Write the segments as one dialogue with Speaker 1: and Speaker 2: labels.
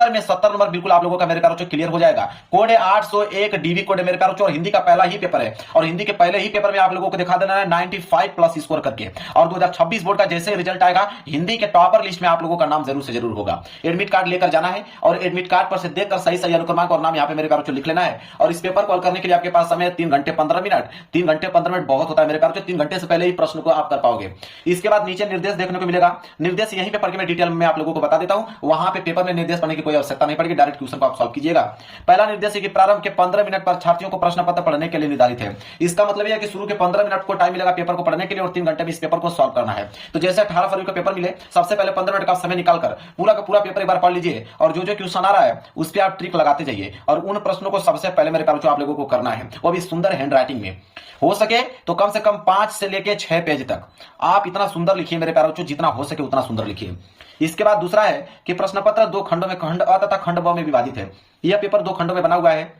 Speaker 1: में 70 नंबर बिल्कुल आप लोगों का मेरे प्यारों क्लियर हो जाएगा। कोड है 801 डीवी कोड है मेरे प्यारों, और हिंदी का पहला ही पेपर है, और हिंदी के पहले ही पेपर में आप लोगों को दिखा देना है 95 प्लस स्कोर करके। और 2026 बोर्ड का जैसे रिजल्ट आएगा, हिंदी के टॉपर लिस्ट में आप लोगों का नाम जरूर से जरूर होगा। एडमिट कार्ड लेकर जाना है, और एडमिट कार्ड पर से देखकर सही सही अनुक्रमांक और नाम यहाँ पे मेरे प्यारों लिख लेना है। और इस पेपर को हल करने के लिए आपके पास समय है 3 घंटे 15 मिनट। 3 घंटे 15 मिनट बहुत होता है मेरे प्यारों, 3 घंटे से पहले ही प्रश्न को आप कर पाओगे। इसके बाद नीचे निर्देश देखने को मिलेगा, निर्देश यहीं पे पढ़ के मैं डिटेल में आप लोगों को बता देता हूं। वहां पे पेपर में निर्देश पढ़ने की कोई आवश्यकता नहीं पड़ेगी, डायरेक्ट क्वेश्चन को आप सॉल्व कीजिएगा। पहला निर्देश है कि प्रारंभ के 15 मिनट पर छात्रियों को प्रश्न पत्र पढ़ने के लिए निर्धारित है। इसका मतलब यह है कि शुरू के 15 मिनट को टाइम मिलेगा पेपर को पढ़ने के लिए, और 3 घंटे में इस पेपर को सॉल्व करना है। तो जैसे 18 फरवरी को पेपर मिले, सबसे पहले 15 मिनट का समय निकालकर पूरा का पूरा पेपर एक बार पढ़ लीजिए, और जो जो क्वेश्चन आ रहा है उस पर आप ट्रिक लगाते जाइए, और उन प्रश्नों को सबसे पहले मेरे प्यारों आप लोगों को करना है, वो भी सुंदर हैंड राइटिंग में। हो सके तो कम से कम 5 से लेके 6 पेज तक आप इतना सुंदर लिखिए मेरे प्यारों, जितना हो सके उतना सुंदर लिखिए। इसके बाद दूसरा है कि प्रश्न पत्र 2 खंडों में, खंड अ तथा खंड ब में विभाजित है। यह पेपर 2 खंडों में बना हुआ है।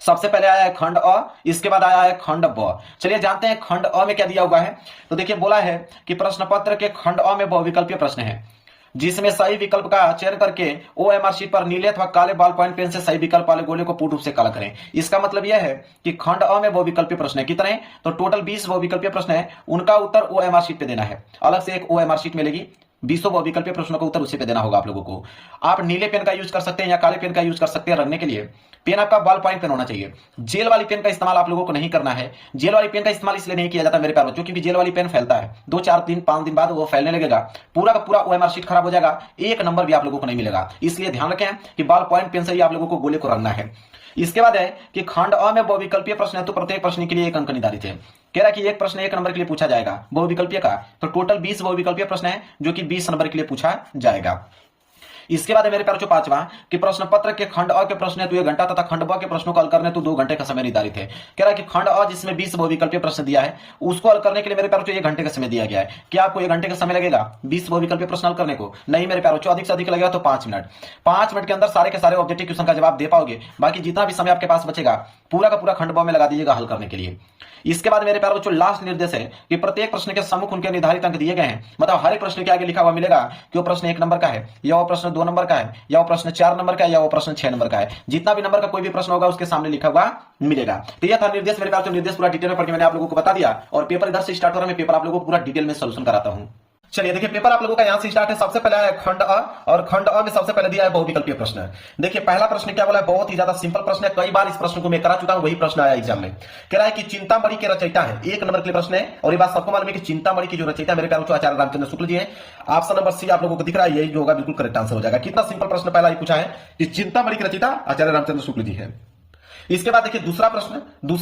Speaker 1: सबसे पहले आया है खंड अ, इसके बाद आया है खंड ब। चलिए जानते हैं खंड अ में क्या दिया हुआ है। तो देखिए बोला है कि प्रश्न पत्र के खंड अ में बहुविकल्पीय प्रश्न है, जिसमें सही विकल्प का चयन करके ओएमआर शीट पर नीले अथवा काले बॉल पॉइंट पेन से सही विकल्प वाले गोले को पूर्ण रूप से काला करें। इसका मतलब यह है कि खंड अ में बहुविकल्पीय प्रश्न है। कितने? तो टोटल 20 बहुविकल्पीय प्रश्न है, उनका उत्तर ओएमआर शीट पे देना है। अलग से एक ओएमआर शीट मिलेगी, 20 बहुविकल्पीय प्रश्नों का उत्तर उसी पे देना होगा आप लोगों को। आप नीले पेन का यूज कर सकते हैं या काले पेन का यूज कर सकते हैं रखने के लिए। पेन आपका बॉल पॉइंट पेन होना चाहिए। जेल वाली पेन का इस्तेमाल आप लोगों को नहीं करना है। जेल वाली पेन का इस्तेमाल इसलिए नहीं किया जाता मेरे प्यारे बच्चों, क्योंकि जेल वाली पेन फैलता है, 2 4 3 5 दिन बाद वो फैलने लगेगा, पूरा का पूरा ओएमआर शीट खराब हो जाएगा, 1 नंबर भी आप लोगों को नहीं मिलेगा। इसलिए ध्यान रखें कि बॉल पॉइंट पेन से ही आप लोगों को गोले को रखना है। इसके बाद है कि खंड अ में बहुविकल्पीय प्रश्न है, तो प्रत्येक प्रश्न के लिए 1 अंक निर्धारित है। कह रहा है कि एक प्रश्न 1 नंबर के लिए पूछा जाएगा बहुविकल्पीय का, तो टोटल 20 बहुविकल्पीय प्रश्न है जो कि 20 नंबर के लिए पूछा जाएगा। इसके बाद है मेरे प्यारे 5वां कि प्रश्न पत्र के खंड अ के प्रश्न है तो 1 घंटा तथा खंड ब के प्रश्नों को हल करने तो 2 घंटे का समय निर्धारित है। कह रहा है कि खंड अ जिसमें 20 बहुविकल्पीय प्रश्न दिया है, उसको हल करने के लिए मेरे प्यारे 1 घंटे का समय दिया गया है। क्या आपको 1 घंटे का समय लगेगा 20 बहुविकल्पीय प्रश्न हल करने को? नहीं मेरे प्यारे, अधिक से अधिक लगेगा तो 5 मिनट। 5 मिनट के अंदर सारे के सारे ऑब्जेक्टिव क्वेश्चन का जवाब दे पाओगे। बाकी जितना भी समय आपके पास बचेगा पूरा का पूरा खंड ब में लगा दीजिएगा हल करने के लिए। इसके बाद मेरे प्यारे बच्चों लास्ट निर्देश है कि प्रत्येक प्रश्न के सम्मुख उनके निर्धारित अंक दिए गए हैं। मतलब हर एक प्रश्न के आगे लिखा हुआ मिलेगा कि वो प्रश्न 1 नंबर का है, या वो प्रश्न 2 नंबर का है, या वो प्रश्न 4 नंबर का है, या वो प्रश्न 6 नंबर का है। जितना भी नंबर का कोई भी प्रश्न होगा उसके सामने लिखा हुआ मिलेगा। तो यह था निर्देश मेरे प्यारे, निर्देश पूरा डिटेल में पढ़ के मैंने आप लोगों को बता दिया, और पेपर इधर से स्टार्ट हो रहा है। मैं पेपर आप लोगों को पूरा डिटेल में सोल्यूशन कराता हूं। चलिए देखिए पेपर आप लोगों का यहां से स्टार्ट है। सबसे पहले है खंड अ, और खंड अ में सबसे पहले दिया है बहुविकल्पीय प्रश्न। देखिए पहला प्रश्न क्या बोला है, बहुत ही ज्यादा सिंपल प्रश्न है, कई बार इस प्रश्न को मैं करा चुका हूं, वही प्रश्न आया एग्जाम में। कह रहा है कि चिंतामणि के रचयिता है, 1 नंबर के लिए प्रश्न है, और ये बात सबको मालूम है कि चिंतामणि की जो रचयिता मेरे प्यारे आचार्य रामचंद्र शुक्ल जी है। ऑप्शन नंबर सी आप लोगों को दिख रहा है, यही जो होगा बिल्कुल करेक्ट आंसर हो जाएगा। कितना सिंपल प्रश्न पहला ही पूछा है कि चिंतामणि की रचयिता आचार्य रामचंद्र शुक्ल जी है। इसके बाद देखिए दूसरा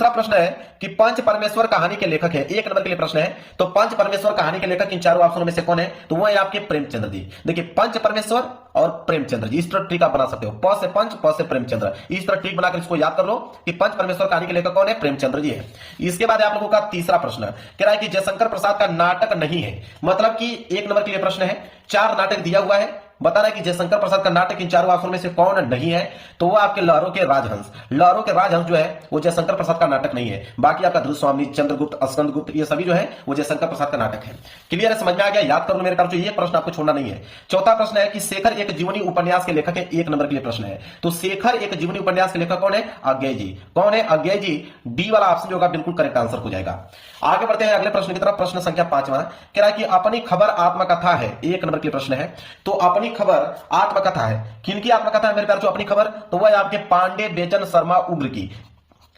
Speaker 1: प्रश्न है कि पंच परमेश्वर कहानी के लेखक है, 1 नंबर के लिए प्रश्न है। तो पंच परमेश्वर कहानी के लेखक इन चारों ऑप्शनों में से कौन है? तो वो है आपके प्रेमचंद्र जी। देखिए पंच परमेश्वर और प्रेमचंद्र जी, इस तरह ट्रिक आप बना सकते हो, प से पंच प से प्रेमचंद्र, इस तरह ट्रिक बनाकर इसको याद कर लो कि पंच परमेश्वर कहानी के लेखक कौन है? प्रेमचंद्र जी है। इसके बाद आप लोगों का तीसरा प्रश्न कह रहा है कि जयशंकर प्रसाद का नाटक नहीं है। मतलब कि 1 नंबर के लिए प्रश्न है, 4 नाटक दिया हुआ है, बता रहा है कि जयशंकर प्रसाद का नाटक इन चारों ऑप्शन में से कौन नहीं है? तो वो आपके लहरों के राजहंस। लहरों के राजहंस जो है वो जयशंकर प्रसाद का नाटक नहीं है। बाकी आपका ध्रुवस्वामी, चंद्रगुप्त, स्कंदगुप्त, ये सभी जो है वो जयशंकर प्रसाद का नाटक है। क्लियर है, समझ में आ गया? याद कर लो मेरे पास, ये प्रश्न आपको छोड़ना नहीं है। चौथा प्रश्न है कि शेखर एक जीवनी उपन्यास के लेखक है, 1 नंबर के लिए प्रश्न है। तो शेखर एक जीवनी उपन्यास के लेखक कौन है? अज्ञेय जी। कौन है? अज्ञेय जी। डी वाला ऑप्शन जो होगा बिल्कुल करेक्ट आंसर हो जाएगा। आगे बढ़ते हैं अगले प्रश्न की तरफ। प्रश्न संख्या 5वां कह रहा है कि अपनी खबर आत्मकथा है, 1 नंबर के लिए प्रश्न है। तो अपनी खबर आत्मकथा है, किनकी आत्मकथा है मेरे प्यारे? अपनी खबर तो वह है आपके पांडे बेचन शर्मा उग्र की।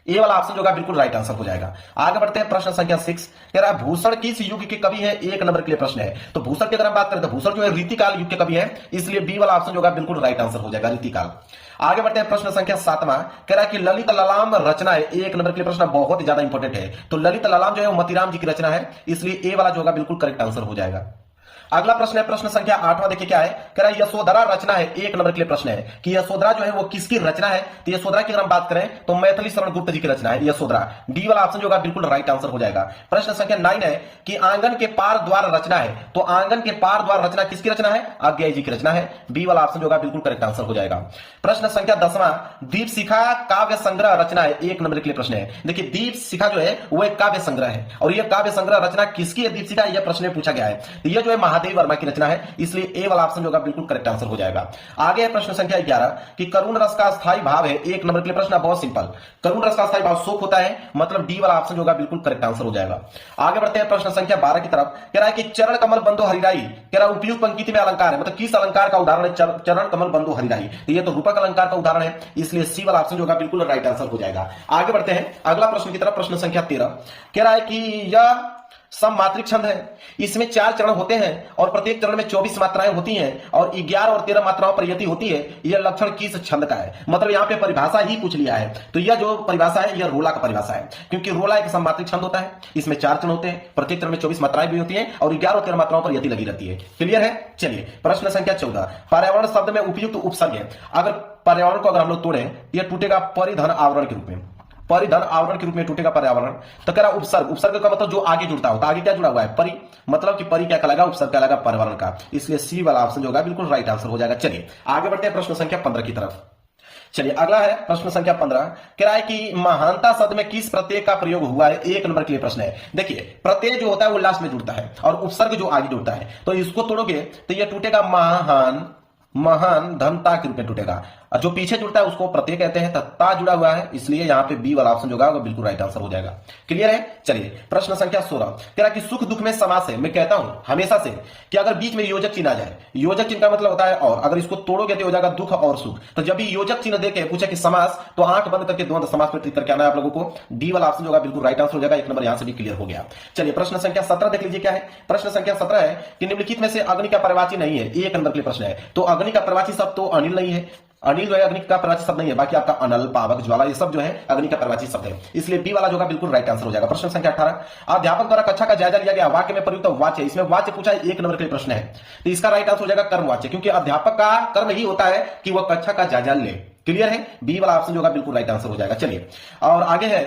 Speaker 1: ये वाला ऑप्शन जो होगा बिल्कुल राइट आंसर हो जाएगा। आगे बढ़ते हैं प्रश्न संख्या 6 कह रहा है भूषण किस युग के कवि है? 1 नंबर के लिए प्रश्न है। तो भूषण की अगर हम बात करें तो भूषण जो है रीतिकाल युग के कवि है, इसलिए बी वाला ऑप्शन जो होगा बिल्कुल राइट आंसर हो जाएगा, रीतिकाल। आगे बढ़ते हैं प्रश्न संख्या 7वां कह रहा है कि ललित ललाम रचना है, 1 नंबर के लिए प्रश्न बहुत ही ज्यादा इंपॉर्टेंट है। तो ललित ललाम जो है वो मतीराम जी की रचना है, इसलिए ए वाला जो होगा बिल्कुल करेक्ट आंसर हो जाएगा। अगला प्रश्न है प्रश्न संख्या 8वां, देखिए क्या है, कह रहा है यशोधरा रचना है, 1 नंबर के लिए प्रश्न है कि यशोधरा जो है वो किसकी रचना है? तो यशोधरा की अगर हम बात करें तो मैथिली शरण गुप्त जी की रचना है यशोधरा। डी वाला ऑप्शन जो होगा बिल्कुल राइट आंसर हो जाएगा। प्रश्न संख्या 9 है कि आंगन के पार द्वार रचना है। तो आंगन के पार द्वार रचना किसकी रचना है? अज्ञेय जी की रचना है। बी वाला ऑप्शन जो होगा बिल्कुल करेक्ट आंसर हो जाएगा। प्रश्न संख्या 10वां दीप शिखा काव्य संग्रह रचना है, 1 नंबर के लिए प्रश्न है। देखिए दीप शिखा जो है वो एक काव्य संग्रह है, और यह काव्य संग्रह रचना किसकी है? दीप शिखा, यह प्रश्न में पूछा गया है। तो यह जो है महादेव वर्मा की रचना है, इसलिए ए वाला ऑप्शन जो होगा बिल्कुल करेक्ट आंसर हो जाएगा। आगे है प्रश्न संख्या 11 कि करुण रस का स्थायी भाव है, एक नंबर के लिए प्रश्न बहुत सिंपल। करुण रस का स्थायी भाव शोक होता है, मतलब डी वाला ऑप्शन जो होगा बिल्कुल करेक्ट आंसर हो जाएगा। आगे बढ़ते हैं प्रश्न संख्या 12 की तरफ। कह रहा है कि चरण कमल बंधु हरिराई, कह रहा है उपयुक्त पंक्ति में अलंकार है, मतलब किस अलंकार का उदाहरण है चरण कमल बंधु हरिराई, तो ये तो रूपक अलंकार का उदाहरण है, इसलिए सी वाला ऑप्शन जो होगा बिल्कुल राइट आंसर हो जाएगा। आगे बढ़ते हैं अगला प्रश्न की तरफ। प्रश्न संख्या 13 कह रहा है कि यह सममात्रिक छंद है, इसमें 4 चरण होते हैं और प्रत्येक चरण में 24 मात्राएं होती हैं और 11 और 13 मात्राओं पर यति होती है, यह लक्षण किस छंद का है? मतलब यहां पे परिभाषा ही पूछ लिया है, तो यह जो परिभाषा है यह रोला का परिभाषा है, क्योंकि रोला एक सममात्रिक छंद होता है, इसमें 4 चरण होते हैं, प्रत्येक चरण में 24 मात्राएं भी होती हैं और 11 और 13 मात्राओं पर यति लगी रहती है। क्लियर है? चलिए प्रश्न संख्या 14, पर्यावरण शब्द में उपयुक्त उपसर्ग है। अगर पर्यावरण को अगर हम लोग तोड़े, यह टूटेगा परिधन आवरण के रूप में, परिधन आवरण के रूप में टूटेगा पर्यावरण। तो कह रहा उपसर्ग, उपसर्ग का मतलब जो आगे जुड़ता होता है, आगे क्या जुड़ा हुआ है? परि, मतलब कि परि क्या कहलाएगा? उपसर्ग कहलाएगा पर्यावरण का, इसलिए सी वाला ऑप्शन जो होगा बिल्कुल राइट आंसर हो जाएगा। चलिए आगे बढ़ते हैं प्रश्न संख्या 15 की तरफ। चलिए अगला है प्रश्न संख्या 15, कह रहा है कि महानता शब्द में किस प्रत्यय का प्रयोग हुआ है? एक नंबर के लिए प्रश्न है। देखिए प्रत्यय जो होता है वो लास्ट में जुड़ता है और उपसर्ग जो आगे जुड़ता है, तो इसको तोड़ोगे तो यह टूटेगा महान, महान धनता के रूप में टूटेगा, और जो पीछे जुड़ता है उसको प्रत्यय कहते हैं, तत्ता जुड़ा हुआ है, इसलिए यहां पे बी वाला ऑप्शन जो होगा बिल्कुल राइट आंसर हो जाएगा। क्लियर है? चलिए प्रश्न संख्या 16 कह रहा कि सुख दुख में समास है। मैं कहता हूं हमेशा से कि अगर बीच में योजक चिन्ह आ जाए, योजक चिन्ह का मतलब होता है और, अगर इसको तोड़ोगे तो हो जाएगा दुख और सुख, तो जब भी योजक चिन्ह देके पूछे कि समास, तो आंख बंद करके द्वंद्व समास में ट्रीट करके आना है आप लोगों को। डी वाला ऑप्शन जो होगा बिल्कुल राइट आंसर हो जाएगा, एक नंबर यहां से भी क्लियर हो गया। चलिए प्रश्न संख्या 17 देख लीजिए क्या है। प्रश्न संख्या 17 है कि निम्नलिखित में से अग्नि का पर्यायवाची नहीं है, एक नंबर के लिए प्रश्न है। तो अग्नि का पर्यायवाची शब्द तो अनिल नहीं है, अनिल जो है अग्नि का पर्यायवाची शब्द नहीं है, बाकी आपका अनल, पावक, ज्वाला ये सब जो है अग्नि का पर्यायवाची शब्द है, इसलिए बी वाला जो होगा बिल्कुल राइट आंसर हो जाएगा। प्रश्न संख्या 18, अध्यापक द्वारा कक्षा का जायजा लिया गया, वाक्य में प्रयुक्त वाच्य, इसमें वाच्य पूछा है, एक नंबर के लिए प्रश्न है, तो इसका राइट आंसर हो जाएगा कर्मवाच्य, क्योंकि अध्यापक का कर्म ही होता है कि वह कक्षा का जायजा ले। क्लियर है? बी वाला ऑप्शन जो होगा बिल्कुल राइट आंसर हो जाएगा। चलिए और आगे है,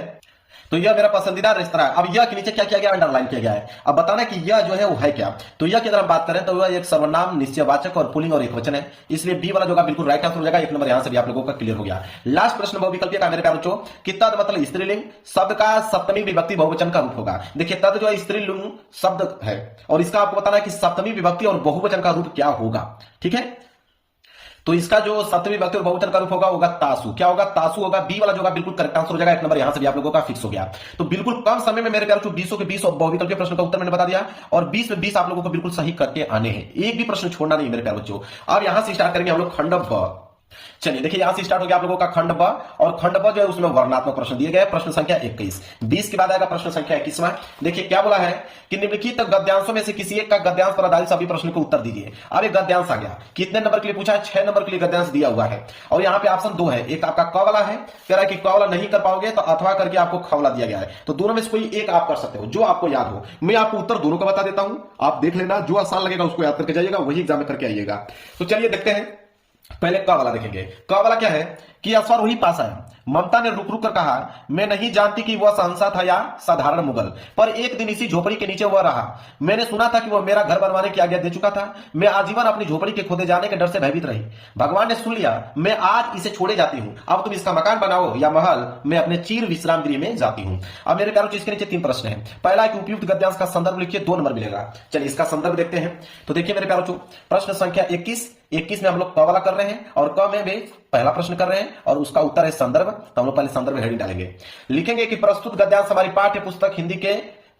Speaker 1: तो यह मेरा पसंदीदा रेस्तरां है। अब यह के नीचे क्या किया गया? अंडरलाइन किया गया है। अब बताना कि यह जो है वो है क्या। तो यह की अगर हम बात करें तो यह एक सर्वनाम, निश्चयवाचक और पुल्लिंग और एकवचन है, इसलिए बी वाला जो होगा बिल्कुल राइट आंसर हो जाएगा, एक नंबर यहां से भी आप लोगों का क्लियर हो गया। लास्ट प्रश्न बहुविकल्पीय का मेरे प्यारे बच्चों कि तद मतलब स्त्रीलिंग शब्द का सप्तमी विभक्ति बहुवचन का रूप होगा। देखिए तद जो है स्त्रीलिंग शब्द है और इसका आपको बताना है कि सप्तमी विभक्ति और बहुवचन का रूप क्या होगा। ठीक है, तो इसका जो सप्तमी विभक्ति और बहुवचन का रूप होगा तासु। क्या होगा? तासु होगा। बी वाला जो होगा बिल्कुल करेक्ट आंसर हो जाएगा, एक नंबर यहां से भी आप लोगों का फिक्स हो गया। तो बिल्कुल कम समय में मेरे प्यारे 20 के 20 बहुविकल्पीय प्रश्न का उत्तर मैंने बता दिया और 20 में 20 आप लोगों को बिल्कुल सही करके आने हैं, एक भी प्रश्न छोड़ना नहीं मेरे प्यारे बच्चों। अब यहां से स्टार्ट करेंगे हम लोग खंड ब। चलिए देखिए यहां से स्टार्ट हो गया आप लोगों का खंड ब, और खंड ब जो है उसमें वर्णात्मक प्रश्न दिए गए। प्रश्न संख्या 21, 20 के बाद आएगा प्रश्न संख्या 21वां। देखिए क्या बोला है कि निम्नलिखित गद्यांशों में से किसी एक का गद्यांश पर आधारित सभी प्रश्न को उत्तर दीजिए। अब एक गद्यांश आ गया, कितने नंबर के लिए पूछा है? 6 नंबर के लिए गद्यांश दिया हुआ है और यहाँ पे ऑप्शन 2 है, एक आपका क वाला है, कह रहा है कि क वाला नहीं कर पाओगे तो अथवा करके आपको ख वाला दिया गया है, तो दोनों में से कोई एक आप कर सकते हो जो आपको याद हो। मैं आपको उत्तर दोनों का बता देता हूं, आप देख लेना, जो आसान लगेगा उसको याद करके जाइएगा, वही एग्जाम में करके आइएगा। तो चलिए देखते हैं, पहले क वाला देखेंगे। क वाला क्या है कि अश्वारोही पासा है। ममता ने रुक रुक कर कहा, मैं नहीं जानती कि वह शहंशाह था या साधारण मुगल, पर एक दिन इसी झोपड़ी के नीचे वह रहा। मैंने सुना था कि वह मेरा घर बनवाने की आज्ञा दे चुका था। मैं आजीवन अपनी झोपड़ी के खोदे जाने के डर से भयभीत रही। भगवान ने सुन लिया, मैं आज इसे छोड़े जाती हूँ। अब तुम इसका मकान बनाओ या महल, मैं अपने चीर विश्राम गृह में जाती हूँ। अब मेरे प्यारों इसके नीचे 3 प्रश्न है। पहला है कि उपयुक्त गद्यांश का संदर्भ लिखिए, 2 नंबर मिलेगा। चलिए इसका संदर्भ देखते हैं। तो देखिए मेरे प्यारों प्रश्न संख्या 21 में हम लोग क वाला कर रहे हैं और क में भी पहला प्रश्न कर रहे हैं और उसका उत्तर है संदर्भ। तो हम लोग पहले संदर्भ हेडिंग डालेंगे, लिखेंगे कि प्रस्तुत गद्यांश हमारी पाठ्य पुस्तक हिंदी के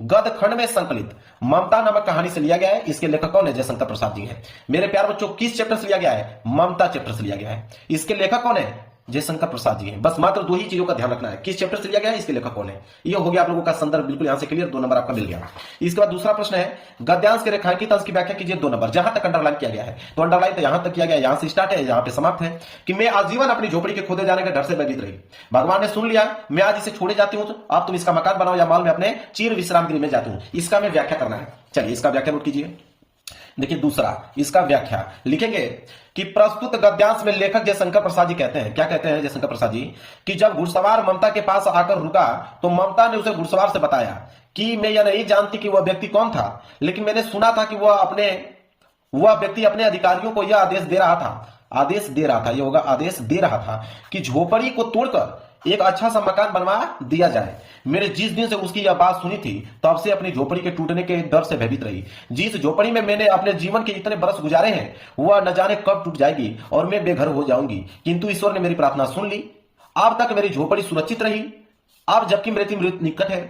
Speaker 1: गद्य खंड में संकलित ममता नामक कहानी से लिया गया है। इसके लेखक कौन है? जयशंकर प्रसाद जी हैं। मेरे प्यार बच्चों किस चैप्टर से लिया गया है? ममता चैप्टर से लिया गया है। इसके लेखक कौन है? जयशंकर प्रसाद जी हैं। बस मात्र 2 ही चीजों का ध्यान रखना है, किस चैप्टर से लिया गया है, इसके लेखक कौन है। ये हो गया आप लोगों का संदर्भ, बिल्कुल यहां से क्लियर, 2 नंबर आपका मिल गया। इसके बाद दूसरा प्रश्न है गद्यांश के रेखांकित अंश की व्याख्या कीजिए, 2 नंबर। जहां तक अंडरलाइन किया गया है, तो अंडरलाइन तो यहां तक किया गया, यहां से स्टार्ट है, यहां पे समाप्त है कि मैं आजीवन अपनी झोपड़ी के खोदे जाने के डर से भयभीत रही। भगवान ने सुन लिया, मैं आज इसे छोड़े जाती हूं, तो अब तुम इसका मकान बनाओ या माल में अपने चीर विश्राम गृह में जाती हूं। इसका मैं व्याख्या करना है। चलिए इसका व्याख्या नोट कीजिए। देखिए दूसरा, इसका व्याख्या लिखेंगे कि प्रस्तुत गद्यांश में लेखक जयशंकर प्रसाद जी कहते हैं, क्या कहते हैं जयशंकर प्रसाद जी, कि जब घुड़सवार ममता के पास आकर रुका तो ममता ने उसे घुड़सवार से बताया कि मैं यह नहीं जानती कि वह व्यक्ति कौन था, लेकिन मैंने सुना था कि वह व्यक्ति अपने अधिकारियों को यह आदेश दे रहा था, ये होगा आदेश दे रहा था कि झोपड़ी को तोड़कर एक अच्छा सा मकान बनवा दिया जाए। मेरे जिस दिन से उसकी यह बात सुनी थी तब से अपनी झोपड़ी के टूटने के डर से भयभीत रही। जिस झोपड़ी में मैंने अपने जीवन के इतने बरस गुजारे हैं वह न जाने कब टूट जाएगी और मैं बेघर हो जाऊंगी, किंतु ईश्वर ने मेरी प्रार्थना सुन ली। अब तक मेरी झोपड़ी सुरक्षित रही। अब जबकि मेरी मृत्यु निकट है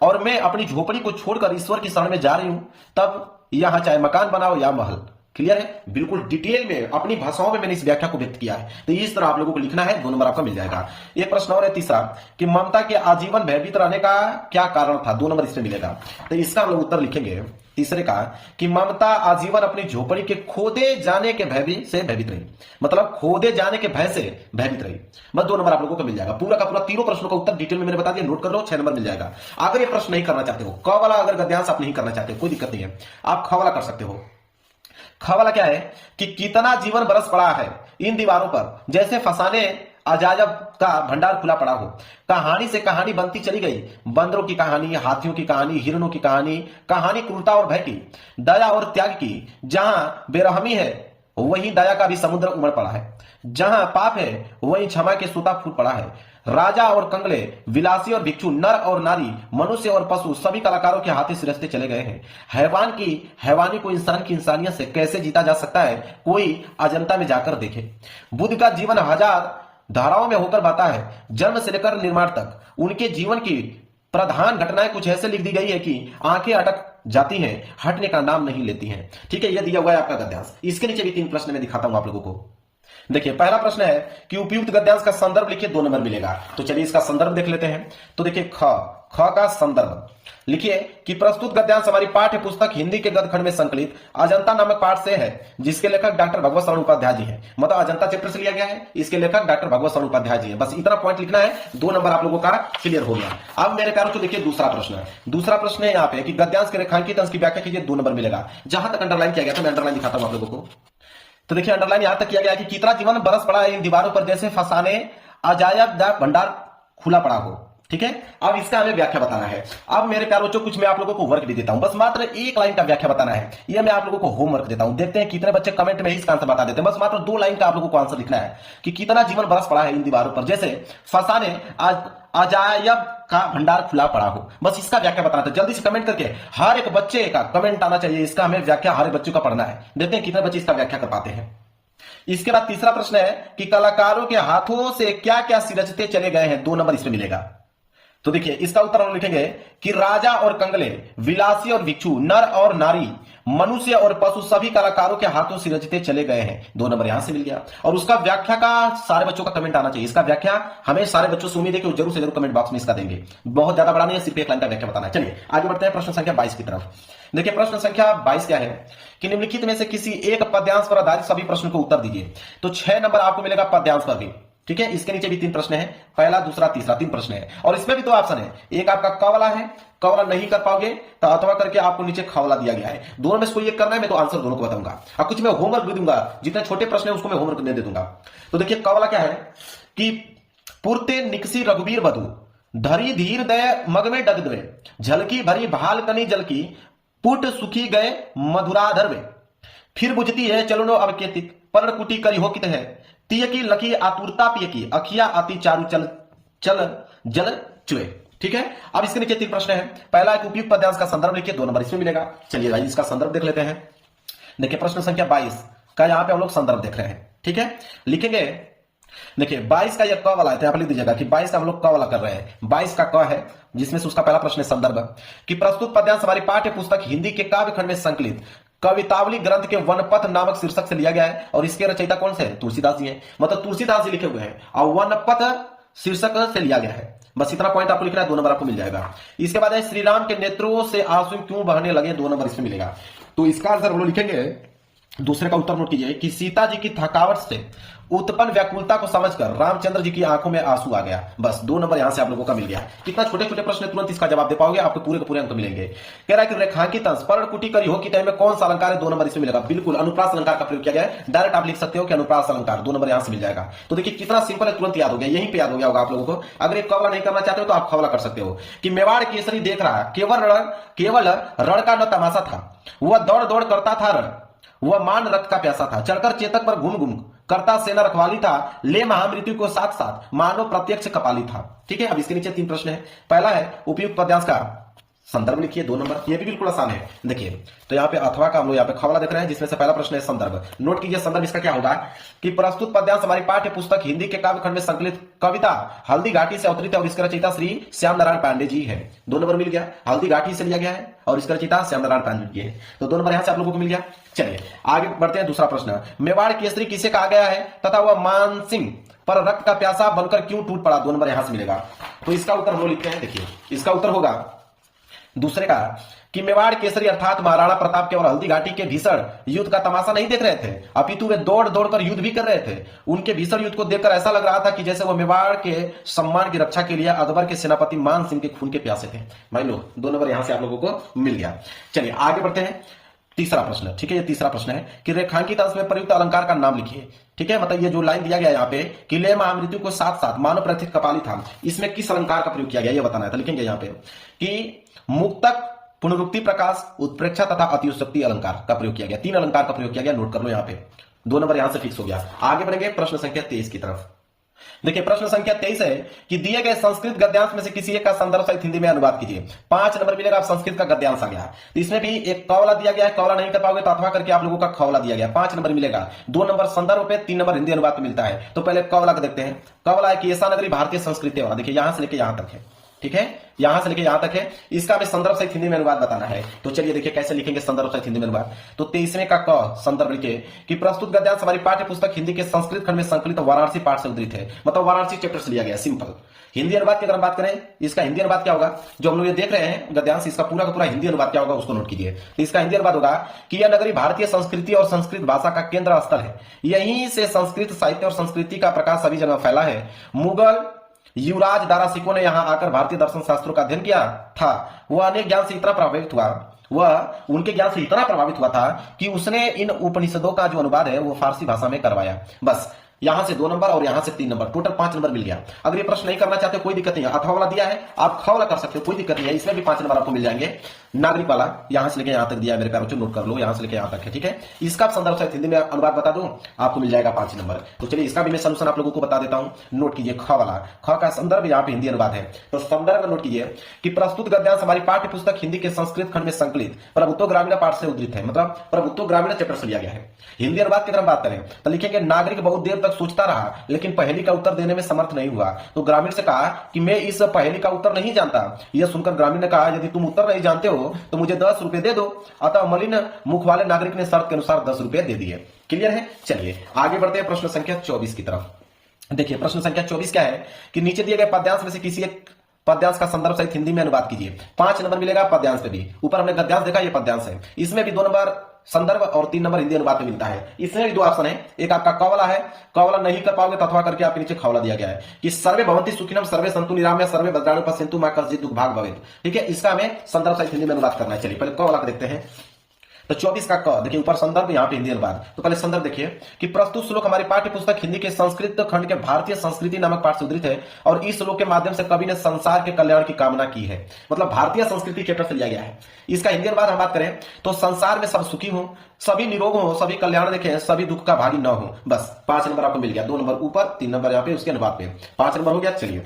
Speaker 1: और मैं अपनी झोपड़ी को छोड़कर ईश्वर की शरण में जा रही हूं, तब यहां चाहे मकान बनाओ या महल। क्लियर है? बिल्कुल डिटेल में अपनी भाषाओं में मैंने इस व्याख्या को व्यक्त किया है, तो इस तरह आप लोगों को लिखना है। 2 नंबर आपका मिल जाएगा। एक प्रश्न और है तीसरा कि ममता के आजीवन भयभीत रहने का क्या कारण था? 2 नंबर इसमें मिलेगा। तो इसका हम लोग उत्तर लिखेंगे तीसरे का कि ममता आजीवन अपनी झोपड़ी के खोदे जाने के भय से भयभीत रही। मतलब खोदे जाने के भय से भयभीत रही। बस 2 नंबर आप लोगों को मिल जाएगा। पूरा का पूरा तीनों प्रश्नों का उत्तर डिटेल में मैंने बता दिया, नोट कर लो, 6 नंबर मिल जाएगा। अगर ये प्रश्न नहीं करना चाहते हो, क वाला अगर गद्यांश आप नहीं करना चाहते कोई दिक्कत नहीं है, आप ख वाला कर सकते हो। ख वाला क्या है कि कितना जीवन बरस पड़ा है इन दीवारों पर, जैसे फसाने अजायब का भंडार खुला पड़ा हो। कहानी से कहानी बनती चली गई, बंदरों की कहानी, हाथियों की कहानी, हिरणों की कहानी, कहानी क्रूरता और भय की, दया और त्याग की। जहां बेरहमी है वहीं दया का भी समुद्र उमड़ पड़ा है, जहां पाप है वहीं क्षमा के सूता फूट पड़ा है। राजा और कंगले, विलासी और भिक्षु, नर और नारी, मनुष्य और पशु, सभी कलाकारों के हाथे सिरसते चले गए हैं। हैवान की हैवानी को इंसान की इंसानियत से कैसे जीता जा सकता है, कोई अजंता में जाकर देखे। बुद्ध का जीवन हजार धाराओं में होकर बहता है, जन्म से लेकर निर्माण तक। उनके जीवन की प्रधान घटनाएं कुछ ऐसे लिख दी गई है कि आंखें अटक जाती हैं, हटने का नाम नहीं लेती हैं। ठीक है, यह दिया हुआ है आपका गद्यांश। इसके नीचे भी 3 प्रश्न मैं दिखाता हूं आप लोगों को। देखिए, पहला प्रश्न है कि उपयुक्त गद्यांश का संदर्भ लिखिए, 2 नंबर मिलेगा। तो चलिए इसका संदर्भ देख लेते हैं। तो देखिए, ख का संदर्भ लिखिए कि प्रस्तुत गद्यांश हमारी पाठ्य पुस्तक हिंदी के गद्यखंड में संकलित अजंता नामक पाठ से है, जिसके लेखक डॉक्टर भगवत शरण उपाध्याय जी हैं। मतलब अजंता चैप्टर से लिया गया है, इसके लेखक डॉक्टर भगवत शरण उपाध्याय जी हैं। बस इतना पॉइंट लिखना है, 2 नंबर आप लोगों का क्लियर हो गया। अब मेरे प्यारों को देखिए दूसरा प्रश्न। दूसरा प्रश्न है यहाँ पे कि गद्यांश के रेखांकित अंश की व्याख्या कीजिए, 2 नंबर मिलेगा। जहां तक अंडरलाइन किया गया था मैं अंडरलाइन दिखाता हूं आप लोगों को। तो देखिए, अंडरलाइन यहां तक किया गया कि कितना जीवन बरस पड़ा है इन दीवारों पर, जैसे फसाने अजायब भंडार खुला पड़ा हो। ठीक है, अब इसका हमें व्याख्या बताना है। अब मेरे प्यारे बच्चों, कुछ मैं आप लोगों को वर्क भी देता हूं, बस मात्र 1 लाइन का व्याख्या बताना है। यह मैं आप लोगों को होमवर्क देता हूं। देखते हैं कितने बच्चे कमेंट में इसका आंसर बता देते हैं। बस मात्र 2 लाइन का आप लोगों को आंसर लिखना है कि कितना जीवन बरस पड़ा है इन दीवारों पर, जैसे फसाने अजायब का भंडार खुला पड़ा हो। बस इसका व्याख्या बताना था। जल्दी से कमेंट करके हर एक बच्चे का कमेंट आना चाहिए, इसका हमें व्याख्या हर एक बच्चों का पढ़ना है। देखते हैं कितने बच्चे इसका व्याख्या कर पाते हैं। इसके बाद तीसरा प्रश्न है कि कलाकारों के हाथों से क्या क्या सिरजते चले गए हैं, 2 नंबर इसमें मिलेगा। तो देखिए, इसका उत्तर हम लिखेंगे कि राजा और कंगले, विलासी और भिक्षु, नर और नारी, मनुष्य और पशु, सभी कलाकारों के हाथों सिरजते चले गए हैं। 2 नंबर यहां से मिल गया। और उसका व्याख्या का सारे बच्चों का कमेंट आना चाहिए। इसका व्याख्या हमें सारे बच्चों से उम्मीद है कि वो जरूर से जरूर कमेंट बॉक्स में इसका देंगे। बहुत ज्यादा बड़ा नहीं है, सिर्फ 1 लाइन का व्याख्या बताना है। चलिए आगे बढ़ते हैं प्रश्न संख्या 22 की तरफ। देखिए, प्रश्न संख्या 22 क्या है कि निम्नलिखित में से किसी एक पद्यांश पर आधारित सभी प्रश्नों को उत्तर दीजिए। तो 6 नंबर आपको मिलेगा पद्यांश पर भी। ठीक है, इसके नीचे भी 3 प्रश्न है, पहला, दूसरा, तीसरा, 3 प्रश्न है। और इसमें भी 2 ऑप्शन है, एक आपका क वाला है, क वाला नहीं कर पाओगे तो अथवा करके आपको नीचे ख वाला दिया गया है। दोनों में से कोई एक करना है, मैं तो आंसर दोनों को बताऊंगा। और कुछ मैं होमवर्क भी दूंगा, जितने छोटे प्रश्न है उसको मैं होमवर्क दे दूंगा। तो देखिए, क वाला क्या है कि पुरते निकसी रघुवीर बधु, धरी धीर दय मग में डग दवे, झलकी भरी भाल कनी जल की, पुट सुखी गए मधुराधर वे, फिर बुझती है चलो अब के तिक, पर्ण कुटी करी हो कित है, तिय की लकी आतुरता पिय की, अखिया अति चारु चल चल जल चुए। ठीक है, अब इसके नीचे 3 प्रश्न है। पहला एक उपयुक्त पद्यांश का संदर्भ लिखिए, 2 नंबर इसमें मिलेगा। चलिए भाई इसका संदर्भ देख लेते हैं। देखिए, प्रश्न संख्या 22 का यहां पे हम लोग संदर्भ देख रहे हैं। ठीक है, लिखेंगे। देखिए, 22 का यह क वाला है, तो यहां पर लिख दीजिएगा कि 22 का हम लोग क वाला कर रहे हैं। 22 का क है, जिसमें से उसका पहला प्रश्न है संदर्भ कि प्रस्तुत पद्यांश हमारी पाठ्य पुस्तक हिंदी के काव्यखंड में संकलित कवितावली ग्रंथ के वनपथ नामक शीर्षक से लिया गया है। और इसके रचयिता कौन से हैं? तुलसीदास जी हैं। मतलब तुलसीदास जी लिखे हुए हैं और वनपथ शीर्षक से लिया गया है। बस इतना पॉइंट आपको लिखना है, 2 नंबर आपको मिल जाएगा। इसके बाद है श्री राम के नेत्रों से आंसू क्यों बहने लगे, 2 नंबर इसमें मिलेगा। तो इसका आंसर हम लोग लिखेंगे, दूसरे का उत्तर नोट कीजिए कि सीता जी की थकावट से उत्पन्न व्याकुलता को समझकर रामचंद्र जी की आंखों में आंसू आ गया। बस 2 नंबर यहां से आप लोगों का मिल गया। कितना छोटे छोटे प्रश्न, तुरंत इसका जवाब दे पाओगे, आपको पूरे के पूरे अंक मिलेंगे। कह रहा है कि रेखांकित अंश पर्ण कुटी करी हो की टाइम में कौन सा अलंकार है, 2 नंबर इसमें मिलेगा। बिल्कुल अनुप्रास अलंकार का प्रयोग किया गया है। डायरेक्ट आप लिख सकते हो कि अनुप्रास अलंकार, 2 नंबर यहां से मिल जाएगा। तो देखिए कितना सिंपल है, तुरंत याद हो गया, यहीं पे याद हो गया होगा आप लोगों को। अगर एक कवला नहीं करना चाहते हो तो आप खवला कर सकते हो कि मेवाड़ केसरी देख रहा, केवल रण का न तमाशा था, वह दौड़ दौड़ करता था रण, वह मान रक्त का प्यासा था, चढ़कर चेतक पर घूम घूम करता सेना रखवाली था, ले महामृत्यु को साथ साथ, मानो प्रत्यक्ष कपाली था। ठीक है, अब इसके नीचे 3 प्रश्न है। पहला है उपयुक्त पद्यांश का संदर्भ लिखिए, 2 नंबर, ये भी बिल्कुल आसान है। देखिए तो यहाँ पे अथवा का हम लोग यहाँ पे खवाला देख रहे हैं, जिसमें से पहला प्रश्न है संदर्भ। नोट कीजिए संदर्भ इसका क्या होगा कि प्रस्तुत पद्यांश हमारी पाठ्य पुस्तक हिंदी के काव्य खंड में संकलित कविता हल्दी घाटी से अवतरित है और इसके रचयिता श्री श्याम नारायण पांडे जी है। 2 नंबर मिल गया, हल्दी घाटी से लिया गया है और इसका रचयिता श्याम नारायण पांडे जी है, तो 2 नंबर यहां से आप लोगों को मिल गया। चलिए आगे बढ़ते हैं। दूसरा प्रश्न, मेवाड़ केसरी किसे कहा गया है तथा वह मानसिंह पर रक्त का प्यासा बनकर क्यों टूट पड़ा? 2 नंबर यहां से मिलेगा। तो इसका उत्तर हम लोग लिखते हैं। देखिए इसका उत्तर होगा दूसरे का कि मेवाड़ केसरी अर्थात महाराणा प्रताप केवल हल्दी घाटी के भीषण युद्ध का तमाशा नहीं देख रहे थे, अपितु वे दौड़ दौड़ कर युद्ध भी कर रहे थे। उनके भीषण युद्ध को देखकर ऐसा लग रहा था कि जैसे वो मेवाड़ के सम्मान की रक्षा के लिए अकबर के सेनापति मान सिंह के खून के प्यासे थे। मान लो 2 नंबर यहां से आप लोगों को मिल गया। चलिए आगे बढ़ते हैं। तीसरा प्रश्न, ठीक है, ये तीसरा प्रश्न है कि रेखांकित अंश में प्रयुक्त अलंकार का नाम लिखिए। ठीक है, मतलब ये जो लाइन दिया गया यहाँ पे कि ले महामृत्यु को साथ साथ, मानो प्रत्यक्ष कपाली था, इसमें किस अलंकार का प्रयोग किया गया ये बताना है। तो लिखेंगे यहाँ पे कि मुक्तक, पुनरुक्ति प्रकाश, उत्प्रेक्षा तथा अतिशक्ति अलंकार का प्रयोग किया गया। 3 अलंकार का प्रयोग किया गया, नोट कर लो यहाँ पे। 2 नंबर यहां से फिक्स हो गया। आगे बढ़ेंगे प्रश्न संख्या 23 की तरफ। देखिए प्रश्न संख्या 23 है कि दिए गए संस्कृत गद्यांश में से किसी एक का संदर्भ सहित हिंदी में अनुवाद कीजिए। 5 नंबर मिलेगा। आप संस्कृत का गद्यांश आ गया, तो इसमें भी एक कौला दिया गया है, कौला नहीं कर पाओगे तो अथवा करके आप लोगों का खौला दिया गया, 5 नंबर मिलेगा। 2 नंबर संदर्भ पे, 3 नंबर हिंदी अनुवाद में मिलता है। तो पहले कौला का देखते हैं। कौला है कि ऐसा नगरी भारतीय संस्कृति वाला, देखिए यहां से लेके यहां तक है। ठीक है, यहां से लेके यहां तक है, इसका हमें संदर्भ सहित हिंदी में अनुवाद बताना है। तो चलिए देखिए कैसे लिखेंगे संदर्भ सहित हिंदी में अनुवाद। तो 23वें का क संदर्भ लिखिए कि प्रस्तुत गद्यांश हमारी पाठ्य पुस्तक हिंदी के संस्कृत खंड में संकलित वाराणसी पाठ से उद्धृत है, मतलब वाराणसी चैप्टर से लिया गया। सिंपल। हिंदी अनुवाद की अगर हम बात करें, इसका हिंदी अनुवाद क्या होगा? जो हम लोग ये देख रहे हैं गद्यांश, इसका पूरा का पूरा हिंदी अनुवाद क्या होगा उसको नोट कीजिए। तो इसका हिंदी अनुवाद होगा कि यह नगरी भारतीय संस्कृति और संस्कृत भाषा का केंद्र स्थल है, यहीं से संस्कृत साहित्य और संस्कृति का प्रकाश सभी जगह फैला है। मुगल युवराज दारासिकों ने यहां आकर भारतीय दर्शन शास्त्रों का अध्ययन किया था। वह अनेक ज्ञान से इतना प्रभावित हुआ, वह उनके ज्ञान से इतना प्रभावित हुआ था कि उसने इन उपनिषदों का जो अनुवाद है वो फारसी भाषा में करवाया। बस यहां से 2 नंबर और यहां से 3 नंबर, टोटल 5 नंबर मिल गया। अगर ये प्रश्न नहीं करना चाहते कोई दिक्कत नहीं है, अथवा वाला दिया है आप ख वाला कर सकते हो, कोई दिक्कत नहीं है, इसमें भी 5 नंबर आपको मिल जाएंगे। नागरिक वाला यहां से लेके यहां तक दिया है मेरे प्यारे बच्चों, नोट कर लो, यहां से लेके यहां तक है। ठीक है, इसका संदर्भ सहित हिंदी में अनुवाद बता दूं, आपको मिल जाएगा 5 नंबर। तो चलिए इसका भी मैं सलूशन आप लोगों को बता देता हूं, नोट कीजिए। ख वाला, ख का संदर्भ यहाँ पे हिंदी अनुवाद है। तो संदर्भ नोट कीजिए कि प्रस्तुत गद्यांश हमारी पाठ्य पुस्तक हिंदी के संस्कृत खंड में संकलित प्रभुत्व ग्रामीण पाठ से उद्धृत है, मतलब प्रभुत्व ग्रामीण चैप्टर से लिया गया है। हिंदी अनुवाद की अगर बात करें तो लिखेंगे नागरिक बहुत देर तक सोचता रहा लेकिन पहेली का उत्तर देने में समर्थ नहीं हुआ, तो ग्रामीण से कहा कि मैं इस पहेली का उत्तर नहीं जानता। यह सुनकर ग्रामीण ने कहा यदि तुम उत्तर नहीं जानते हो तो मुझे 10 रुपए दे दो। अतः मलिन मुख वाले नागरिक ने शर्त के अनुसार 10 रुपए दे दिए। क्लियर है? चलिए आगे बढ़ते हैं प्रश्न संख्या 24 की तरफ। देखिए प्रश्न संख्या 24 क्या है कि नीचे दिए गए पद्यांश में से किसी एक पद्यांश का संदर्भ सहित हिंदी में अनुवाद कीजिए। 5 नंबर मिलेगा पद्यांश पे भी। ऊपर हमने गद्यांश देखा, ये पद्यांश है, इसमें भी 2 नंबर संदर्भ और 3 नंबर हिंदी अनुवाद में मिलता है। इसमें भी 2 ऑप्शन है, एक आपका कौला है, कौला नहीं कर पाओगे तो अथवा करके आपके नीचे खौला दिया गया है कि सर्वे भवंति सुखिनम सर्वे सन्तु निरामया सर्वे वज्राणु पश्यन्तु मा कश्चित् दुःख भाग भवेत्। ठीक है, इसका हमें संदर्भ सहित हिंदी में अनुवाद करना है। चलिए पहले कौला को देखते हैं। तो 24 का क, देखिए ऊपर संदर्भ यहाँ पे हिंदी अनुवाद। तो पहले संदर्भ देखिए कि प्रस्तुत श्लोक हमारी पाठ्य पुस्तक हिंदी के संस्कृत खंड के भारतीय संस्कृति नामक पाठ से उद्धृत है और इस श्लोक के माध्यम से कवि ने संसार के कल्याण की कामना की है, मतलब भारतीय संस्कृति चैप्टर से लिया गया है। इसका हिंदी अनुवाद हम बात करें तो संसार में सब सुखी हो, सभी निरोग हो, सभी कल्याण देखें, सभी दुख का भागी न हो। बस 5 नंबर आपको मिल गया, 2 नंबर ऊपर, 3 नंबर यहाँ पे उसके अनुवाद पे, 5 नंबर हो गया। चलिए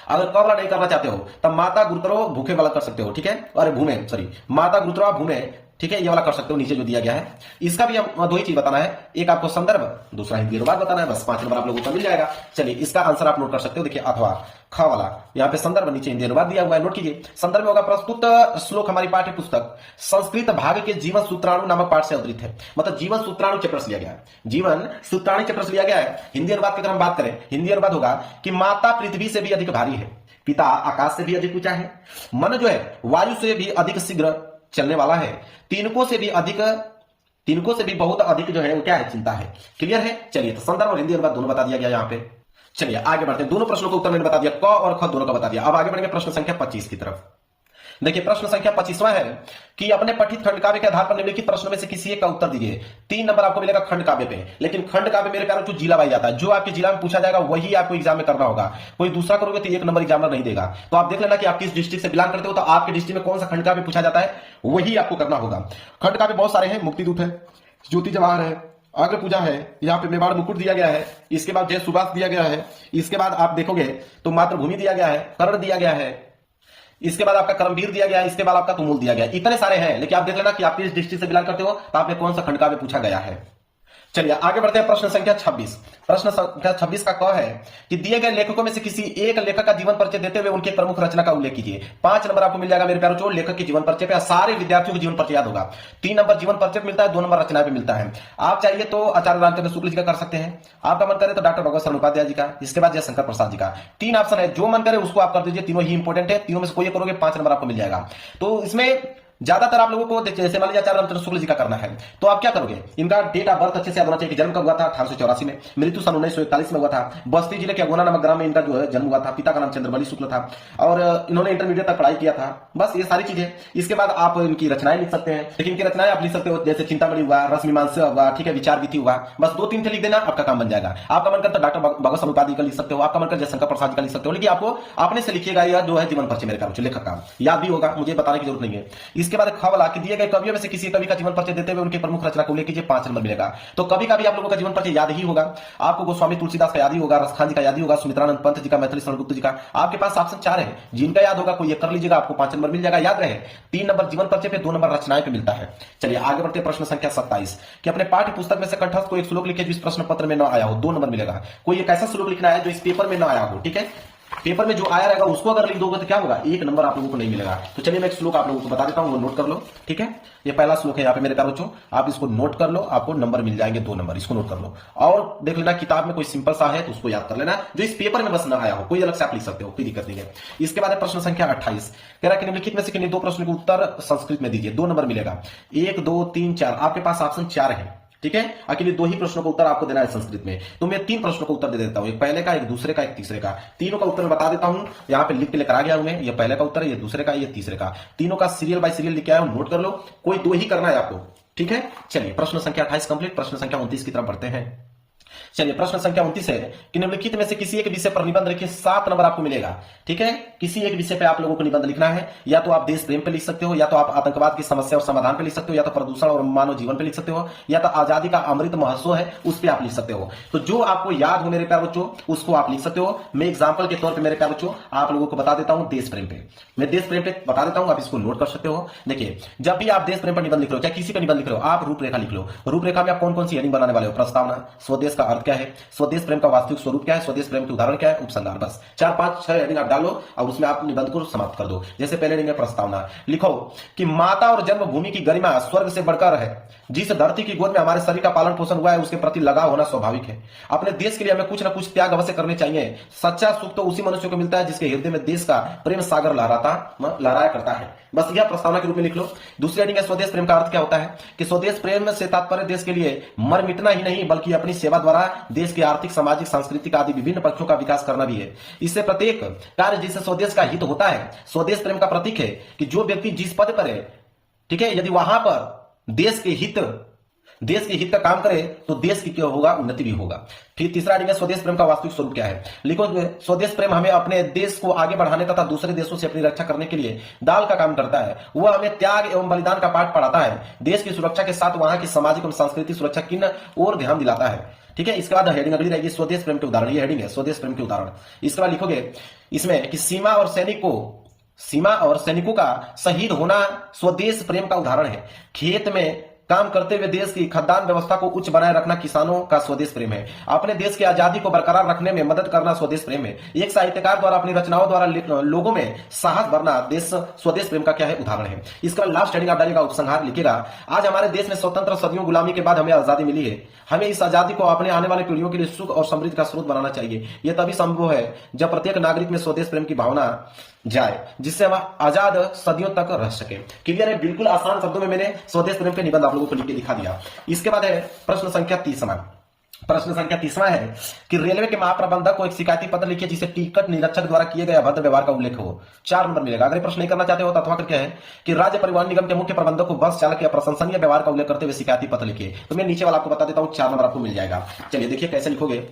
Speaker 1: अगर कौला नहीं करना चाहते हो तब माता गुरुतरो भूखे वाला कर सकते हो। ठीक है, अरे भूमे, सॉरी, माता गुरुतरो भूमे, ठीक है, ये वाला कर सकते हो नीचे जो दिया गया है। इसका भी हम 2 ही चीज बताना है, एक आपको संदर्भ, दूसरा हिंदी अनुवाद बताना है। बस 5 नंबर आप लोगों को मिल जाएगा। चलिए इसका आंसर आप नोट कर सकते हो। देखिए अथवा ख वाला, यहाँ पे संदर्भ, नीचे हिंदी अनुवाद दिया हुआ है, नोट कीजिए। संदर्भ में होगा प्रस्तुत श्लोक हमारी पाठ्य पुस्तक संस्कृत भाग के जीवन सूत्राणु नामक पाठ से उद्धृत है, मतलब जीवन सूत्राणु चैप्टर से लिया गया है। जीवन सूत्राणु चैप्टर से लिया गया है। हिंदी अनुवाद की अगर हम बात करें, हिंदी अनुवाद होगा कि माता पृथ्वी से भी अधिक भारी है, पिता आकाश से भी अधिक ऊंचा है, मन जो है वायु से भी अधिक शीघ्र चलने वाला है, तिनकों से भी बहुत अधिक जो है वो क्या है, चिंता है। क्लियर है? चलिए तो संदर्भ और हिंदी अनुवाद दोनों बता दिया गया यहाँ पे। चलिए आगे बढ़ते हैं, दोनों प्रश्नों का उत्तर मैंने बता दिया, क और ख दोनों का बता दिया। अब आगे बढ़ेंगे प्रश्न संख्या 25 की तरफ। देखिए प्रश्न संख्या 25वां है कि अपने पठित खंड काव्य के आधार पर निम्नलिखित प्रश्नों में से किसी एक का उत्तर दीजिए। 3 नंबर आपको मिलेगा खंड काव्य पे, लेकिन खंड काव्य मेरे प्यारों जिला वाइज आता है, जो आपके जिला में पूछा जाएगा वही आपको एग्जाम में करना होगा। कोई दूसरा करोगे तो 1 नंबर एग्जामिनर नहीं देगा। तो आप देख लेना कि आप किस डिस्ट्रिक्ट से बिलोंग करते हो, तो आपके डिस्ट्रिक्ट में कौन सा खंड काव्य पूछा जाता है वही आपको करना होगा। खंड काव्य बहुत सारे हैं, मुक्तिदूत है, ज्योति जवाहर है, अग्र पूजा है, यहाँ पे मेवाड़ मुकुट दिया गया है, इसके बाद जय सुभाष दिया गया है, इसके बाद आप देखोगे तो मातृभूमि दिया गया है, कर्ण दिया गया है, इसके बाद आपका कर्मवीर दिया गया है, इसके बाद आपका तुमुल दिया गया है। इतने सारे हैं, लेकिन आप देख लेना कि आप किस डिस्ट्रिक्ट से बिलोंग करते हो तो आपने कौन सा खंड का पूछा गया है। चलिए आगे बढ़ते हैं। प्रश्न संख्या 26। प्रश्न संख्या 26 का क है कि दिए गए लेखकों में से किसी एक लेखक का जीवन परिचय देते हुए उनके प्रमुख रचना का उल्लेख कीजिए। 5 नंबर आपको मिल जाएगा मेरे प्यारे बच्चों लेखक के जीवन परिचय पे। सारे विद्यार्थियों को जीवन परिचय याद होगा। 3 नंबर जीवन परिचय मिलता है, 2 नंबर रचना पे मिलता है। आप चाहिए तो आचार्य रामचंद्र शुक्ल जी का कर सकते हैं, आपका मन करे तो डॉक्टर भगवत शरण उपाध्याय जी का, इसके बाद जयशंकर प्रसाद जी का। 3 ऑप्शन है, जो मन करे उसको आप कर दीजिए, तीनों ही इंपॉर्टेंट है, तीनों में से कोई करोगे 5 नंबर आपको मिल जाएगा। तो इसमें ज्यादातर आप लोगों को जैसे मान लीजिए आचार्य रामचंद्र शुक्ल जी का करना है तो आप क्या करोगे, इनका डेट ऑफ बर्थ अच्छे से याद होना चाहिए कि जन्म कब हुआ था 1884 में, मृत्यु सन 1941 में हुआ था, बस्ती जिले के अगोना नामक ग्राम में इनका जो है जन्म हुआ था, पिता का नाम चंद्रबली शुक्ल था और इन्होंने इंटरमीडिएट तक पढ़ाई किया था। बस ये सारी चीजें। इसके बाद आप इनकी रचनाएं लिख सकते हैं, लेकिन इनकी रचनाएं आप लिख सकते हो जैसे चिंतामणि हुआ, रसमीमांसा हुआ, ठीक है, विचार विधि हुआ, बस 2-3 थे लिख देना, आपका काम बन जाएगा। आपका मन करता डॉक्टर भगवत शरण उपाध्याय का लिख सकते हो, आपका मन कर जयशंकर प्रसाद जी का लिख सकते हो, लेकिन आपको अपने से लिखिएगा यह जो है जीवन परिचय मेरे काम लेखक का याद भी होगा, मुझे बताने की जरूरत नहीं है। इसके बाद ख वाला दिए गए कवियों में से किसी कवि का जीवन परिचय देते हुए उनके प्रमुख रचना को उल्लेख कीजिए, 5 नंबर मिलेगा। तो कवि का भी आप लोगों का जीवन परिचय याद ही होगा, आपको गोस्वामी तुलसीदास का याद ही होगा, रसखान जी का याद ही होगा, सुमित्रानंद पंत जी का, मैथिली शरण गुप्त जी का। आपके पास ऑप्शन 4 है, जिनका याद होगा कोई एक कर लीजिएगा, आपको 5 नंबर मिल जाएगा। याद रहे 3 नंबर जीवन परिचय पे, 2 नंबर रचनाएं पे मिलता है। चलिए आगे बढ़ते हैं। प्रश्न संख्या 27 कि अपने पाठ्य पुस्तक में से कंठस्थ को एक श्लोक लिखे जो इस प्रश्न पत्र में न आया हो, 2 नंबर मिलेगा। कोई एक ऐसा श्लोक लिखना है जो इस पेपर में न आया हो, ठीक है, पेपर में जो आया रहेगा उसको अगर लिख दोगे तो क्या होगा, 1 नंबर आप लोगों को नहीं मिलेगा। तो चलिए मैं एक श्लोक आप लोगों को बता देता हूं, वो नोट कर लो, ठीक है। ये पहला श्लोक है यहाँ पे मेरे प्यारे बच्चों, आप इसको नोट कर लो, आपको नंबर मिल जाएंगे 2 नंबर, इसको नोट कर लो। और देख लेना किताब में कोई सिंपल सा है तो उसको याद कर लेना, जो इस पेपर में बस ना आया हो, कोई अलग से आप लिख सकते हो, कोई दिक्कत नहीं है। इसके बाद प्रश्न संख्या 28 कह रहा है कि निम्नलिखित में से किन्हीं 2 प्रश्न के उत्तर संस्कृत में दीजिए, 2 नंबर मिलेगा। 1, 2, 3, 4 आपके पास ऑप्शन 4 है, ठीक है। अकेले 2 ही प्रश्नों का उत्तर आपको देना है संस्कृत में, तो मैं 3 प्रश्नों का उत्तर दे देता हूं, एक पहले का, एक दूसरे का, एक तीसरे का। तीनों का उत्तर मैं बता देता हूं, यहां पे लिख के लेकर आ गया हूं मैं, ये पहले का उत्तर है, ये दूसरे का, ये तीसरे का। तीनों का सीरियल बाय सीरियल लिख के आया हूं, नोट कर लो, कोई 2 ही करना है आपको, ठीक है। चलिए प्रश्न संख्या 28 कंप्लीट। प्रश्न संख्या 29 की तरफ बढ़ते हैं। चलिए प्रश्न संख्या 29 है कि निम्नलिखित में से किसी एक विषय पर निबंध लिखिए, 7 नंबर आपको मिलेगा, ठीक है। किसी एक विषय पे आप लोगों को निबंध लिखना है, या तो आप देश प्रेम पे लिख सकते हो, या तो आप आतंकवाद की समस्या और समाधान पे लिख सकते हो, या तो प्रदूषण और मानव जीवन पे लिख सकते हो, या तो आजादी का अमृत महोत्सव है उस पे आप लिख सकते हो। तो जो आपको याद हो मेरे प्यारे बच्चों उसको आप लिख सकते हो। मैं एग्जाम्पल के तौर पर मेरे प्यारे बच्चों आप लोगों को बता देता हूं देश प्रेम पे, मैं देश प्रेम पे बता देता हूं, आप इसको नोट कर सकते हो। देखिए जब भी आप देश प्रेम पर निबंध लिख रहे हो, चाहे किसी का निबंध लिख रहे हो, आप रूपरेखा लिख लो। रूपरेखा में आप कौन कौन सी हेडिंग बनाने वाले हो, प्रस्तावना, स्वदेश का अर्थ क्या है, स्वदेश प्रेम का वास्तविक स्वरूप क्या है, स्वदेश प्रेम के उदाहरण क्या है, उपसंहार। बस 4, 5, 6 हेडिंग आप डालो और उसमें आप निबंध को समाप्त कर दो। जैसे पहले हेडिंग है प्रस्तावना, लिखो कि माता और जन्मभूमि की गरिमा स्वर्ग से बढ़कर है, जिस धरती की गोद में हमारे शरीर का पालन पोषण हुआ है उसके प्रति लगाव होना स्वाभाविक है। अपने देश के लिए हमें कुछ ना कुछ त्याग अवश्य करने चाहिए। सच्चा सुख तो उसी मनुष्य को मिलता है जिसके हृदय में देश का प्रेम सागर लहराया करता है। बस यह प्रस्तावना के रूप में लिख लो। दूसरी हेडिंग है स्वदेश प्रेम का अर्थ क्या होता है, कि स्वदेश प्रेम से तात्पर्य देश के लिए मर मिटना ही नहीं बल्कि अपनी सेवा द्वारा देश के आर्थिक, सामाजिक, सांस्कृतिक आदि विभिन्न पक्षों का विकास करना भी है। इससे प्रत्येक कार्य जिससे स्वदेश का हित होता है स्वदेश प्रेम का प्रतीक है कि जो व्यक्ति जिस पद पर है, ठीक है, यदि वहां पर देश के हित का काम करे तो देश की क्या होगा, उन्नति भी होगा। फिर तीसरा हेडिंग है स्वदेश प्रेम का वास्तविक स्वरूप क्या है। लिखो स्वदेश प्रेम हमें अपने देश को आगे बढ़ाने तथा दूसरे देशों से अपनी रक्षा करने के लिए दाल का काम करता है। वह हमें त्याग एवं बलिदान का पाठ पढ़ाता है। देश की सुरक्षा के साथ वहां की सामाजिक एवं सांस्कृतिक सुरक्षा की ओर ध्यान दिलाता है, ठीक है। इसके बाद हेडिंग अगली रहेगी स्वदेश प्रेम के उदाहरण, ये हेडिंग है स्वदेश प्रेम के उदाहरण। इसके बाद लिखोगे इसमें कि सीमा और सैनिकों का शहीद होना स्वदेश प्रेम का उदाहरण है। खेत में काम करते हुए देश की खाद्यान्न व्यवस्था को उच्च बनाए रखना किसानों का स्वदेश प्रेम है। अपने देश की आजादी को बरकरार रखने में मदद करना स्वदेश प्रेम है। एक साहित्यकार द्वारा अपनी रचनाओं द्वारा लोगों में साहस भरना स्वदेश प्रेम का क्या है, उदाहरण है। इसका लास्ट हेडिंग आप डालिएगा उपसंहार, लिखेगा आज हमारे देश में स्वतंत्र सदियों गुलामी के बाद हमें आजादी मिली है। हमें इस आजादी को अपने आने वाले पीढ़ियों के लिए सुख और समृद्धि का स्रोत बनाना चाहिए। यह तभी संभव है जब प्रत्येक नागरिक में स्वदेश प्रेम की भावना जाए, जिससे हम आजाद सदियों तक रह सके। क्लियर है, बिल्कुल आसान शब्दों में मैंने स्वदेश प्रेम के निबंध आप लोगों को लिख के दिखा दिया। इसके बाद है प्रश्न संख्या 30। प्रश्न संख्या 30वां है कि रेलवे के महाप्रबंधक को एक शिकायती पत्र लिखिए जिसे टिकट निरीक्षक द्वारा किए गए अभद्र व्यवहार का उल्लेख हो। 4 नंबर मिलेगा। अगर प्रश्न नहीं करना चाहते हो तो अथवा करके है कि राज्य परिवहन निगम के मुख्य प्रबंधक को बस चालक के प्रशंसनीय व्यवहार का उल्लेख करते हुए शिकायती पत्र लिखिए। तो मैं नीचे वाला आपको बता देता हूं, 4 नंबर आपको मिल जाएगा। चलिए देखिए कैसे लिखोगे।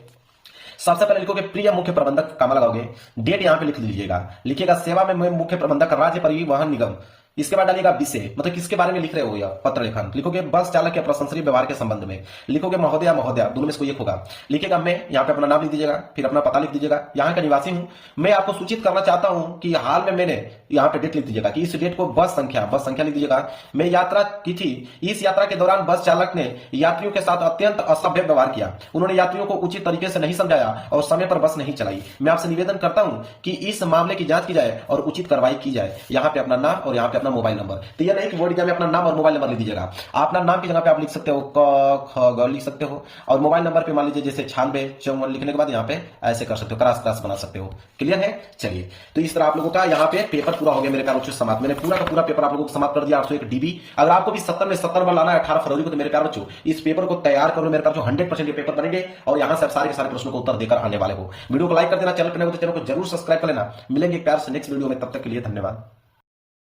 Speaker 1: सबसे पहले लिखोगे प्रिय मुख्य प्रबंधक, कमा लगाओगे, डेट यहां पे लिख लीजिएगा, लिखिएगा सेवा में मुख्य प्रबंधक राज्य परिवहन निगम, इसके बाद डालिएगा विषय, मतलब किसके बारे में लिख रहे हो या पत्र लेखन। लिखोगे बस चालक के प्रशंसनीय व्यवहार के संबंध में। लिखोगे महोदय महोदया, दोनों में से कोई एक होगा। लिखेगा मैं, यहाँ पे अपना नाम लिख दीजिएगा, फिर अपना पता लिख दीजिएगा, यहाँ का निवासी हूं। मैं आपको सूचित करना चाहता हूं कि हाल में मैंने, यहाँ पे डेट लिख दीजिएगा कि इस डेट को बस संख्या लिख दीजिएगा, मैं यात्रा की थी। इस यात्रा के दौरान बस चालक ने यात्रियों के साथ अत्यंत असभ्य व्यवहार किया। उन्होंने यात्रियों को उचित तरीके से नहीं समझाया और समय पर बस नहीं चलाई। मैं आपसे निवेदन करता हूं कि इस मामले की जांच की जाए और उचित कार्रवाई की जाए। यहाँ पे अपना नाम और यहाँ पे अपना मोबाइल नंबर। तो यह नहीं कि बोर्ड एग्जाम में अपना नाम और मोबाइल नंबर लिख दीजिएगा। अपना नाम की जगह पे आप लिख सकते हो क ख ग लिख सकते हो, और मोबाइल नंबर पे मान लीजिए जैसे 9654 लिखने के बाद यहाँ पे ऐसे कर सकते हो, क्रॉस बना सकते हो। क्लियर है? चलिए, तो इस तरह आप लोगों का यहाँ पे पेपर पूरा हो गया मेरे प्यारों बच्चों। समाप्त, मैंने पूरा का पूरा पेपर आप लोगों को समाप्त कर दिया 801 डीबी। अगर आपको भी 70 में 70 लाना है 18 फरवरी को, तो मेरे प्यारे बच्चों इस पेपर को तैयार करो मेरे प्यारे बच्चों। 100% ये पेपर बनेंगे और यहाँ से सारे के सारे प्रश्नों को उत्तर देकर आने वाले हो। वीडियो को लाइक कर देना, चैनल पर नए हो तो चैनल को जरूर सब्सक्राइब कर लेना। मिलेंगे प्यार से नेक्स्ट वीडियो में, तब तक के लिए धन्यवाद।